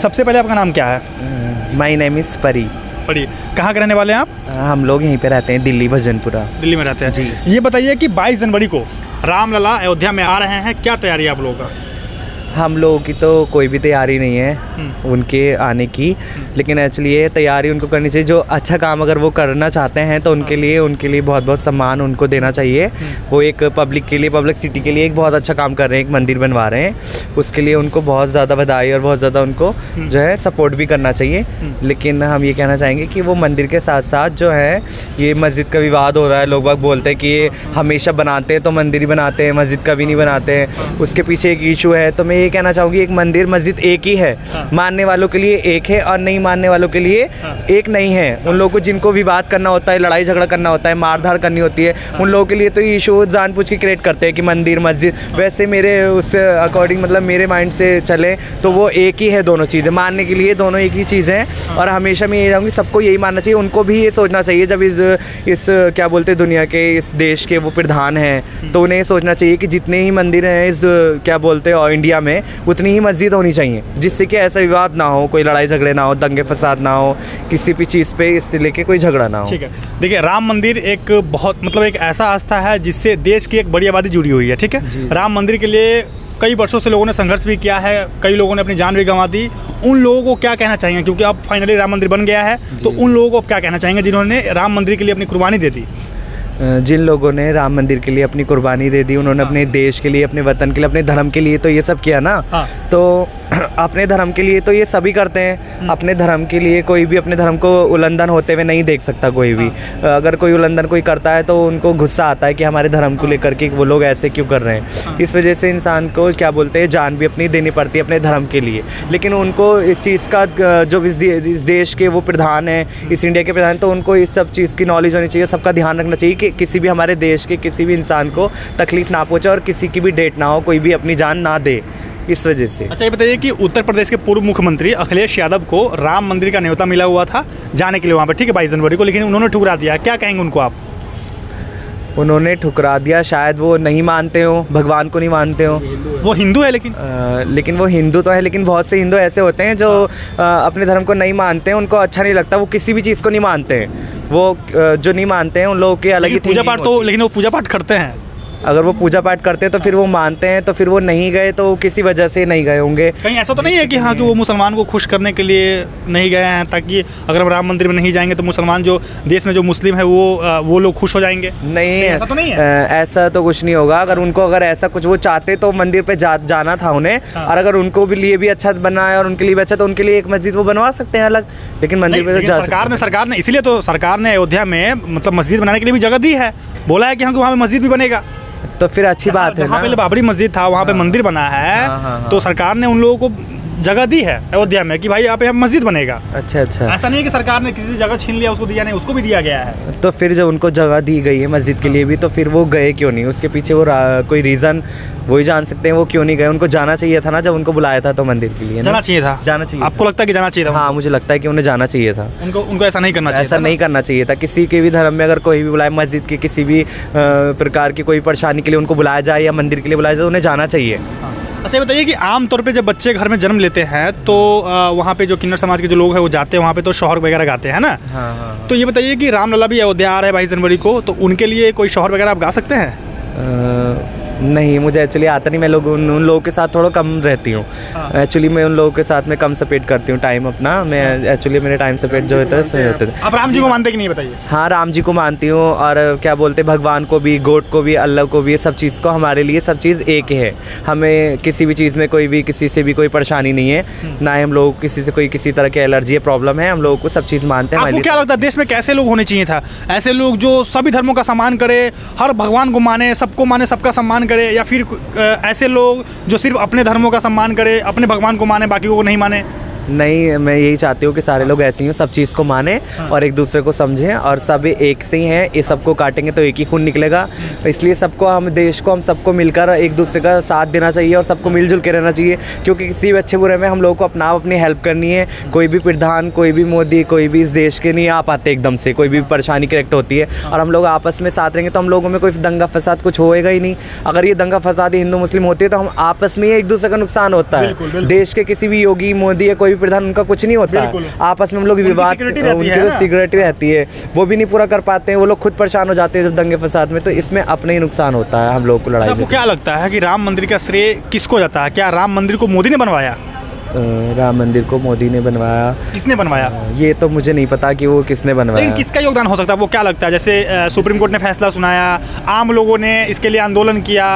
सबसे पहले आपका नाम क्या है? माई नेम इज़ परी। परी, कहाँ के रहने वाले हैं आप? हम लोग यहीं पे रहते हैं, दिल्ली भजनपुरा। दिल्ली में रहते हैं जी। ये बताइए कि 22 जनवरी को रामलला अयोध्या में आ रहे हैं, क्या तैयारी है आप लोगों का? हम लोगों की तो कोई भी तैयारी नहीं है उनके आने की, लेकिन एक्चुअली ये तैयारी उनको करनी चाहिए। जो अच्छा काम अगर वो करना चाहते हैं तो उनके लिए बहुत बहुत सम्मान उनको देना चाहिए। वो एक पब्लिक के लिए, पब्लिक सिटी के लिए एक बहुत अच्छा काम कर रहे हैं, एक मंदिर बनवा रहे हैं, उसके लिए उनको बहुत ज़्यादा बधाई और बहुत ज़्यादा उनको जो है सपोर्ट भी करना चाहिए। लेकिन हम ये कहना चाहेंगे कि वो मंदिर के साथ साथ जो है ये मस्जिद का विवाद हो रहा है। लोग बाग बोलते हैं कि ये हमेशा बनाते हैं तो मंदिर ही बनाते हैं, मस्जिद का भी नहीं बनाते हैं, उसके पीछे एक इशू है। तो मैं ये कहना चाहूँगी एक मंदिर मस्जिद एक ही है, मानने वालों के लिए एक है और नहीं मानने वालों के लिए एक नहीं है। उन लोगों को जिनको विवाद करना होता है, लड़ाई झगड़ा करना होता है, मारधाड़ करनी होती है, उन लोगों के लिए तो ये इशू जानबूझ के क्रिएट करते हैं कि मंदिर मस्जिद। वैसे मेरे उस अकॉर्डिंग मतलब मेरे माइंड से चले तो वो एक ही है, दोनों चीज़ें मानने के लिए दोनों एक ही चीज़ हैं। और हमेशा मैं ये चाहूँगी सबको यही मानना चाहिए, उनको भी ये सोचना चाहिए जब इस क्या बोलते दुनिया के इस देश के वो प्रधान हैं तो उन्हें ये सोचना चाहिए कि जितने ही मंदिर हैं इस क्या बोलते हैं इंडिया में उतनी ही मस्जिद होनी चाहिए, जिससे कि ऐसा विवाद ना हो, कोई लड़ाई झगड़े ना हो, दंगे फसाद ना हो, किसी भी चीज़ पे इससे लेके कोई झगड़ा ना हो। ठीक है, देखिए राम मंदिर एक बहुत मतलब एक ऐसा आस्था है जिससे देश की एक बड़ी आबादी जुड़ी हुई है। ठीक है, राम मंदिर के लिए कई वर्षों से लोगों ने संघर्ष भी किया है, कई लोगों ने अपनी जान भी गंवा दी। उन लोगों को क्या कहना चाहेंगे, क्योंकि अब फाइनली राम मंदिर बन गया है, तो उन लोगों को क्या कहना चाहेंगे जिन्होंने राम मंदिर के लिए अपनी कुर्बानी दे दी? जिन लोगों ने राम मंदिर के लिए अपनी कुर्बानी दे दी, उन्होंने अपने देश के लिए, अपने वतन के लिए, अपने धर्म के लिए तो ये सब किया ना। तो अपने धर्म के लिए तो ये सभी करते हैं, अपने धर्म के लिए कोई भी अपने धर्म को उल्लंघन होते हुए नहीं देख सकता कोई भी। अगर कोई उल्लंघन कोई करता है तो उनको गुस्सा आता है कि हमारे धर्म को लेकर के वो लोग ऐसे क्यों कर रहे हैं। इस वजह से इंसान को क्या बोलते हैं जान भी अपनी देनी पड़ती है अपने धर्म के लिए। लेकिन उनको इस चीज़ का जो इस देश के वो प्रधान हैं, इस इंडिया के प्रधान, तो उनको इस सब चीज़ की नॉलेज होनी चाहिए, सबका ध्यान रखना चाहिए कि किसी भी हमारे देश के किसी भी इंसान को तकलीफ़ ना पहुँचे और किसी की भी डेट ना हो, कोई भी अपनी जान ना दे इस वजह से। अच्छा, ये बताइए कि उत्तर प्रदेश के पूर्व मुख्यमंत्री अखिलेश यादव को राम मंदिर का न्योता मिला हुआ था जाने के लिए वहाँ पर, ठीक है, 22 जनवरी को, लेकिन उन्होंने ठुकरा दिया। क्या कहेंगे उनको आप? उन्होंने ठुकरा दिया, शायद वो नहीं मानते हो, भगवान को नहीं मानते हो। वो हिंदू है लेकिन वो हिंदू तो है, लेकिन बहुत से हिंदू ऐसे होते हैं जो अपने धर्म को नहीं मानते हैं, उनको अच्छा नहीं लगता, वो किसी भी चीज़ को नहीं मानते हैं। वो जो नहीं मानते हैं उन लोगों की अलग ही पूजा पाठ तो, लेकिन वो पूजा पाठ करते हैं। अगर वो पूजा पाठ करते हैं तो फिर वो मानते हैं, तो फिर वो नहीं गए तो किसी वजह से नहीं गए होंगे। कहीं ऐसा तो नहीं है कि हाँ कि वो मुसलमान को खुश करने के लिए नहीं गए हैं, ताकि अगर हम राम मंदिर में नहीं जाएंगे तो मुसलमान जो देश में जो मुस्लिम है वो लोग खुश हो जाएंगे? नहीं, ऐसा तो नहीं है। ऐसा तो कुछ नहीं होगा। अगर ऐसा कुछ वो चाहते तो मंदिर पे जाना था उन्हें। और अगर उनको भी लिए भी अच्छा बनना है और उनके लिए भी अच्छा, तो उनके लिए एक मस्जिद वो बनवा सकते हैं अलग, लेकिन मंदिर पे तो सरकार ने इसीलिए तो सरकार ने अयोध्या में मतलब मस्जिद बनाने के लिए भी जगह दी है, बोला है कि हाँ वहाँ पे मस्जिद भी बनेगा। तो फिर अच्छी बात है ना। जहाँ पहले बाबरी मस्जिद था वहाँ पे मंदिर बना है, तो सरकार ने उन लोगों को जगह दी है अयोध्या में कि भाई यहाँ पे मस्जिद बनेगा। अच्छा। ऐसा नहीं है कि सरकार ने किसी जगह छीन लिया उसको दिया नहीं, उसको भी दिया गया है। तो फिर जब उनको जगह दी गई है मस्जिद के लिए भी, तो फिर वो गए क्यों नहीं? उसके पीछे वो कोई रीज़न वही जान सकते हैं वो क्यों नहीं गए। उनको जाना चाहिए था ना, जब उनको बुलाया था तो मंदिर के लिए जाना चाहिए था। आपको लगता है कि जाना चाहिए था? हाँ, मुझे लगता है कि उन्हें जाना चाहिए था। उनको ऐसा नहीं करना चाहिए, ऐसा नहीं करना चाहिए था। किसी के भी धर्म में अगर कोई भी बुलाए, मस्जिद की किसी भी प्रकार की कोई परेशानी के लिए उनको बुलाया जाए या मंदिर के लिए बुलाया जाए, उन्हें जाना चाहिए। अच्छा, बताइए कि आमतौर पे जब बच्चे घर में जन्म लेते हैं तो वहाँ पे जो किन्नर समाज के जो लोग हैं वो जाते हैं वहाँ पे, तो शौहर वगैरह गाते हैं ना। हाँ। तो ये बताइए कि रामलला भी अयोध्या आ रहा है 22 जनवरी को, तो उनके लिए कोई शौहर वगैरह आप गा सकते हैं? नहीं, मुझे एक्चुअली आता नहीं। मैं उन लोगों के साथ थोड़ा कम रहती हूँ। एक्चुअली मैं उन लोगों के साथ में कम स्पेंड करती हूँ टाइम अपना। मैं एक्चुअली मेरे टाइम स्पेंड जो होता है सही होते थे। आप राम जी को मानते कि नहीं, बताइए? हाँ, राम जी को मानती हूँ, और क्या बोलते भगवान को भी, गॉड को भी, अल्लाह को भी, सब चीज़ को हमारे लिए सब चीज़ एक है। हमें किसी भी चीज़ में किसी से भी कोई परेशानी नहीं है, ना ही हम लोग किसी से कोई किसी तरह की एलर्जी है, प्रॉब्लम है। हम लोगों को सब चीज़ मानते हैं। आपको क्या लगता है देश में कैसे लोग होने चाहिए था? ऐसे लोग जो सभी धर्मों का सम्मान करे, हर भगवान को माने, सबका सम्मान करे, या फिर ऐसे लोग जो सिर्फ अपने धर्मों का सम्मान करे, अपने भगवान को माने, बाकी को नहीं माने? नहीं, मैं यही चाहती हूँ कि सारे लोग ऐसे ही हो, सब चीज़ को माने और एक दूसरे को समझें, और सब एक से ही हैं। ये सबको काटेंगे तो एक ही खून निकलेगा। इसलिए सबको, हम देश को, हम सबको मिलकर एक दूसरे का साथ देना चाहिए और सबको मिलजुल के रहना चाहिए, क्योंकि किसी भी अच्छे बुरे में हम लोगों को अपनी हेल्प करनी है। कोई भी प्रधान, कोई भी मोदी, कोई भी इस देश के नहीं आ पाते एकदम से, कोई भी परेशानी करेक्ट होती है, और हम लोग आपस में साथ रहेंगे तो हम लोगों में कोई दंगा फसाद कुछ होएगा ही नहीं। अगर ये दंगा फसाद हिंदू मुस्लिम होती है तो हम आपस में ही एक दूसरे का नुकसान होता है। देश के किसी भी योगी, मोदी या कोई भी प्रधान उनका कुछ नहीं होता है, आपस में हम लोग विवाद, उनकी तो सिक्योरिटी रहती है, वो भी नहीं पूरा कर पाते हैं, वो लोग खुद परेशान हो जाते हैं जब दंगे फसाद में, तो इसमें अपने ही नुकसान होता है हम लोग को लड़ाई। आपको क्या लगता है कि राम मंदिर का श्रेय किसको जाता है? क्या राम मंदिर को मोदी ने बनवाया? राम मंदिर को मोदी ने बनवाया? किसने बनवाया ये तो मुझे नहीं पता कि वो किसने बनवाया, लेकिन किसका योगदान हो सकता है? वो क्या लगता है? जैसे सुप्रीम कोर्ट ने फैसला सुनाया, आम लोगों ने इसके लिए आंदोलन किया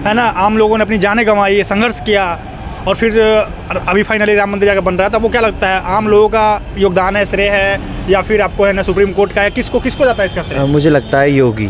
है ना, आम लोगों ने अपनी जानें गंवाई, संघर्ष किया, और फिर अभी फाइनली राम मंदिर जाकर बन रहा है। तो वो क्या लगता है, आम लोगों का योगदान है, श्रेय है, या फिर आपको है ना सुप्रीम कोर्ट का है? किसको जाता है इसका श्रेय? मुझे लगता है योगी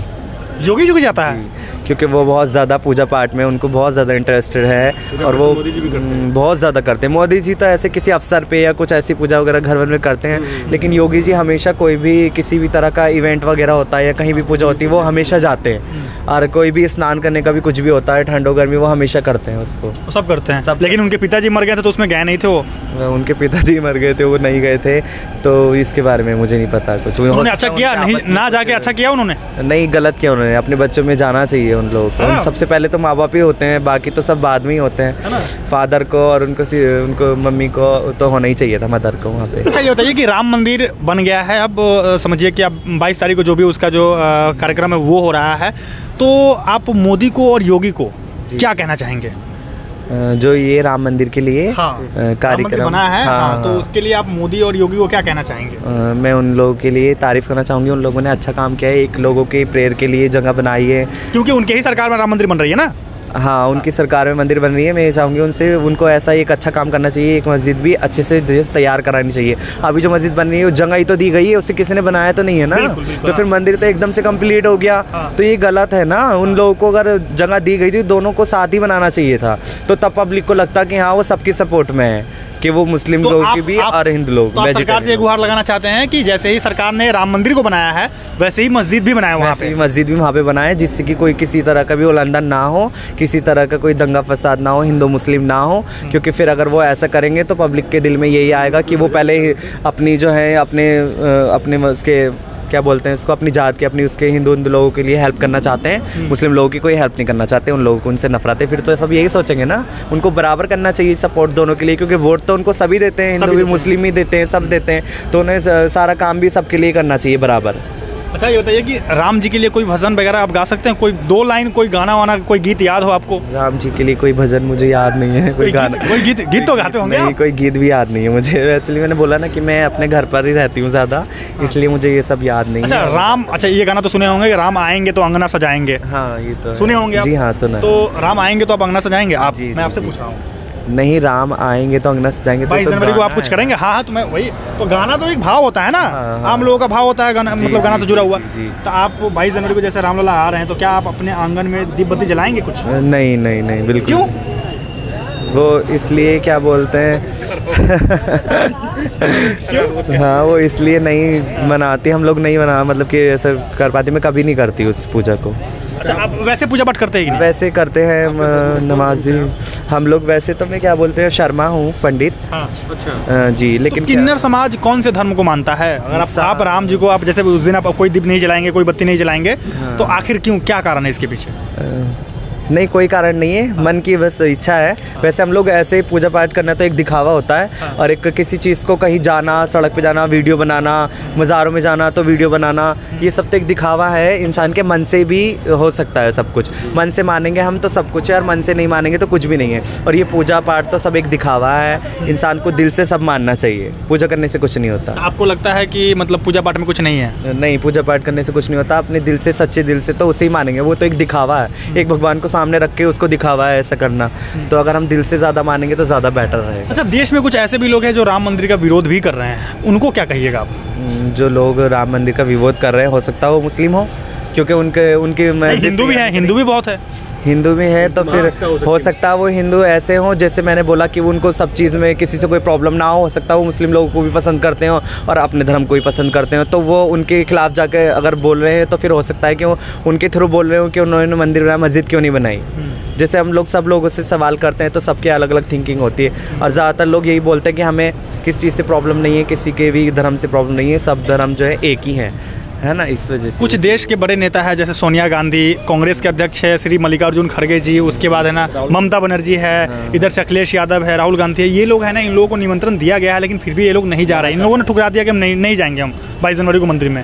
जी जाता है, क्योंकि वो बहुत ज़्यादा पूजा पाठ में उनको बहुत ज़्यादा इंटरेस्टेड है, और वो बहुत ज़्यादा करते हैं। मोदी जी तो ऐसे किसी अवसर पे या कुछ ऐसी पूजा वगैरह घर में करते हैं, लेकिन योगी जी हमेशा कोई भी किसी भी तरह का इवेंट वगैरह होता है या कहीं भी पूजा होती है वो हमेशा जाते हैं, और कोई भी स्नान करने का भी कुछ भी होता है ठंडो गर्मी वो हमेशा करते हैं उसको, सब करते हैं सब। लेकिन उनके पिताजी मर गए थे तो उसमें गए नहीं थे वो? उनके पिताजी मर गए थे, वो नहीं गए थे, तो इसके बारे में मुझे नहीं पता कुछ। उन्होंने अच्छा किया नहीं ना जाके? अच्छा किया उन्होंने? नहीं, गलत किया उन्होंने, अपने बच्चों में जाना चाहिए उन लोगों को। सबसे पहले तो माँ बाप ही होते हैं, बाकी तो सब बाद में ही होते हैं। फादर को और उनको मम्मी को तो होना ही चाहिए था, मदर को वहाँ पे। अच्छा ये बताइए कि राम मंदिर बन गया है, अब समझिए कि अब 22 तारीख को जो भी उसका जो कार्यक्रम है वो हो रहा है, तो आप मोदी को और योगी को क्या कहना चाहेंगे? जो ये राम मंदिर के लिए कार्यक्रम बना है, तो उसके लिए आप मोदी और योगी को क्या कहना चाहेंगे? मैं उन लोगों के लिए तारीफ करना चाहूँगी, उन लोगों ने अच्छा काम किया है, एक लोगों के प्रेयर के लिए जगह बनाई है, क्योंकि उनके ही सरकार में राम मंदिर बन रही है ना। हाँ, उनकी सरकार में मंदिर बन रही है। मैं ये चाहूँगी उनको ऐसा एक अच्छा काम करना चाहिए, एक मस्जिद भी अच्छे से तैयार करानी चाहिए। अभी जो मस्जिद बन रही है वो जगह ही तो दी गई है, उसे किसी ने बनाया तो नहीं है ना, तो फिर मंदिर तो एकदम से कंप्लीट हो गया, तो ये गलत है ना। उन लोगों को अगर जगह दी गई थी दोनों को साथ ही बनाना चाहिए था, तो तब पब्लिक को लगता कि हाँ वो सबकी सपोर्ट में है, कि वो मुस्लिम लोग की भी और हिंदू लोग। तो आप सरकार से एक गुहार लगाना चाहते हैं कि जैसे ही सरकार ने राम मंदिर को बनाया है वैसे ही मस्जिद भी बनाए वहाँ पे, मस्जिद भी वहाँ पे बनाए, जिससे कि कोई किसी तरह का भी उल्लंघन ना हो, किसी तरह का कोई दंगा फसाद ना हो, हिंदू मुस्लिम ना हो। क्योंकि फिर अगर वो ऐसा करेंगे तो पब्लिक के दिल में यही आएगा कि वो पहले अपनी जो है अपने उसके क्या बोलते हैं उसको, अपनी जात के अपनी उसके हिंदू लोगों के लिए हेल्प करना चाहते हैं, मुस्लिम लोगों की कोई हेल्प नहीं करना चाहते, उन लोगों को उनसे नफरत है। फिर तो सब यही सोचेंगे ना, उनको बराबर करना चाहिए सपोर्ट दोनों के लिए, क्योंकि वोट तो उनको सभी देते हैं, हिंदू भी मुस्लिम ही देते हैं, सब देते हैं, तो उन्हें सारा काम भी सबके लिए करना चाहिए बराबर। अच्छा ये बताइए कि राम जी के लिए कोई भजन वगैरह आप गा सकते हैं? कोई 2 लाइन कोई गाना वाना कोई गीत याद हो आपको? राम जी के लिए कोई भजन मुझे याद नहीं है, कोई गाना कोई गीत तो गाते होंगे? नहीं, कोई गीत भी याद नहीं है मुझे। एक्चुअली मैंने बोला ना कि मैं अपने घर पर ही रहती हूँ ज़्यादा, इसलिए मुझे ये सब याद नहीं है। राम, अच्छा ये गाना तो सुने होंगे, राम आएंगे तो अंगना सजाएंगे। हाँ ये तो सुने होंगे। जी हाँ सुना। तो राम आएंगे तो आप अंगना सजाएंगे? आप, मैं आपसे पूछ रहा हूँ। नहीं, राम आएंगे तो अंगना सजाएंगे। 22 जनवरी को आप कुछ करेंगे? हाँ तो मैं वही तो, गाना तो एक भाव होता है ना, आम लोगों का भाव होता है गाना, मतलब गाना तो जुड़ा हुआ। तो आप 22 जनवरी को जैसे रामलला आ रहे हैं, तो क्या आप अपने आंगन में दीप बत्ती जलाएंगे कुछ? नहीं नहीं नहीं, बिल्कुल। क्यों? वो इसलिए क्या बोलते हैं हाँ वो इसलिए नहीं मनाती, हम लोग नहीं मना, मतलब कि ऐसा कर पाती, मैं कभी नहीं करती उस पूजा को। अच्छा आप वैसे पूजा पाठ करते हैं? वैसे करते हैं, नमाजी हम लोग। वैसे तो मैं क्या बोलते हैं शर्मा हूँ, पंडित। हाँ, अच्छा जी। लेकिन तो किन्नर समाज कौन से धर्म को मानता है? अगर आप राम जी को आप जैसे उस दिन आप कोई दीप नहीं जलाएंगे, कोई बत्ती नहीं जलाएंगे, तो आखिर क्यों, क्या कारण है इसके पीछे? नहीं, कोई कारण नहीं है, मन की बस इच्छा है। वैसे हम लोग ऐसे ही पूजा पाठ करना तो एक दिखावा होता है, और एक किसी चीज़ को कहीं जाना, सड़क पे जाना, वीडियो बनाना, मज़ारों में जाना तो वीडियो बनाना, ये सब तो एक दिखावा है। इंसान के मन से भी हो सकता है सब कुछ, मन से मानेंगे हम तो सब कुछ है, और मन से नहीं मानेंगे तो कुछ भी नहीं है। और ये पूजा पाठ तो सब एक दिखावा है, इंसान को दिल से सब मानना चाहिए, पूजा करने से कुछ नहीं होता। आपको लगता है कि मतलब पूजा पाठ में कुछ नहीं है? नहीं, पूजा पाठ करने से कुछ नहीं होता, अपने दिल से, सच्चे दिल से तो उसे ही मानेंगे, वो तो एक दिखावा है, एक भगवान को सामने रख के उसको दिखावा है ऐसा करना, तो अगर हम दिल से ज़्यादा मानेंगे तो ज़्यादा बेटर रहेगा। अच्छा देश में कुछ ऐसे भी लोग हैं जो राम मंदिर का विरोध भी कर रहे हैं, उनको क्या कहिएगा आप? जो लोग राम मंदिर का विरोध कर रहे हैं, हो सकता है वो मुस्लिम हो, क्योंकि उनके हिंदू भी हैं, हिंदू भी बहुत है, हिंदू में है, तो फिर हो सकता है वो हिंदू ऐसे हों, जैसे मैंने बोला कि उनको सब चीज़ में किसी से कोई प्रॉब्लम ना हो सकता है वो मुस्लिम लोगों को भी पसंद करते हो और अपने धर्म को भी पसंद करते हो, तो वो उनके खिलाफ जाके अगर बोल रहे हैं तो फिर हो सकता है कि वो उनके थ्रू बोल रहे हो कि उन्होंने मंदिर बनाया, मस्जिद क्यों नहीं बनाई। जैसे हम लोग सब लोगों से सवाल करते हैं तो सबके अलग अलग थिंकिंग होती है, और ज़्यादातर लोग यही बोलते हैं कि हमें किस चीज़ से प्रॉब्लम नहीं है, किसी के भी धर्म से प्रॉब्लम नहीं है, सब धर्म जो है एक ही है, है ना, इस वजह से। कुछ देश के बड़े नेता है जैसे सोनिया गांधी, कांग्रेस के अध्यक्ष है श्री मल्लिकार्जुन खड़गे जी, उसके बाद है ना ममता बनर्जी है, इधर से अखिलेश यादव है, राहुल गांधी है, ये लोग है ना, इन लोगों को निमंत्रण दिया गया है लेकिन फिर भी ये लोग नहीं जा रहे हैं। इन लोगों ने ठुकरा दिया कि हम नहीं जाएंगे हम 22 जनवरी को मंदिर में।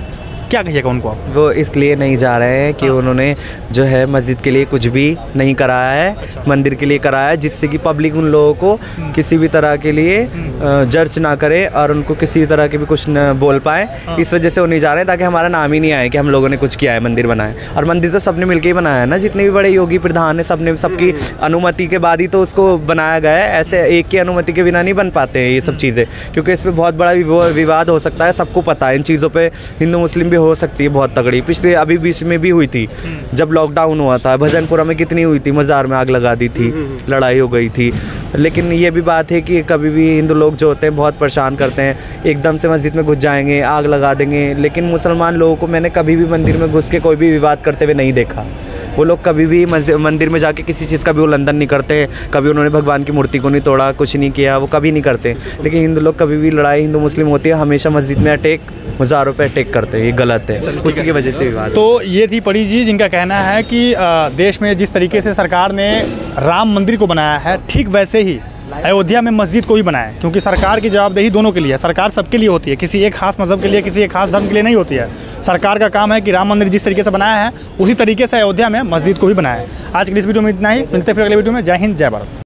क्या कहिएगा उनको आप? वो इसलिए नहीं जा रहे हैं कि उन्होंने जो है मस्जिद के लिए कुछ भी नहीं कराया है, मंदिर के लिए कराया है, जिससे कि पब्लिक उन लोगों को किसी भी तरह के लिए जज ना करे और उनको किसी भी तरह के भी कुछ न बोल पाए। इस वजह से वो नहीं जा रहे हैं, ताकि हमारा नाम ही नहीं आए कि हम लोगों ने कुछ किया है, मंदिर बनाए। और मंदिर तो सबने मिलकर ही बनाया है ना, जितने भी बड़े योगी प्रधान है सबने, सबकी अनुमति के बाद ही तो उसको बनाया गया है। ऐसे एक की अनुमति के बिना नहीं बन पाते हैं ये सब चीज़ें, क्योंकि इस पर बहुत बड़ा विवाद हो सकता है। सबको पता है इन चीज़ों पर, हिंदू मुस्लिम भी हो सकती है बहुत तगड़ी। पिछले अभी बीच में भी हुई थी जब लॉकडाउन हुआ था, भजनपुरा में कितनी हुई थी, मज़ार में आग लगा दी थी, लड़ाई हो गई थी। लेकिन ये भी बात है कि कभी भी हिंदू लोग जो होते हैं बहुत परेशान करते हैं, एकदम से मस्जिद में घुस जाएंगे, आग लगा देंगे। लेकिन मुसलमान लोगों को मैंने कभी भी मंदिर में घुस के कोई भी विवाद करते हुए नहीं देखा। वो लोग कभी भी मंदिर में जाके किसी चीज़ का भी उल्लंघन नहीं करते, कभी उन्होंने भगवान की मूर्ति को नहीं तोड़ा, कुछ नहीं किया, वो कभी नहीं करते। लेकिन हिंदू लोग कभी भी लड़ाई हिंदू मुस्लिम होती है हमेशा मस्जिद में अटैक, मज़ारों पे अटैक करते हैं, ये गलत है, उसी की वजह से विवाद। तो ये थी परी जी जिनका कहना है कि देश में जिस तरीके से सरकार ने राम मंदिर को बनाया है, ठीक वैसे ही अयोध्या में मस्जिद को भी बनाया है, क्योंकि सरकार की जवाबदेही दोनों के लिए है। सरकार सबके लिए होती है, किसी एक खास मजहब के लिए, किसी एक खास धर्म के लिए नहीं होती है। सरकार का काम है कि राम मंदिर जिस तरीके से बनाया है उसी तरीके से अयोध्या में मस्जिद को भी बनाया है। आज की इस वीडियो में इतना ही, मिलते हैं फिर अगले वीडियो में। जय हिंद, जय भारत।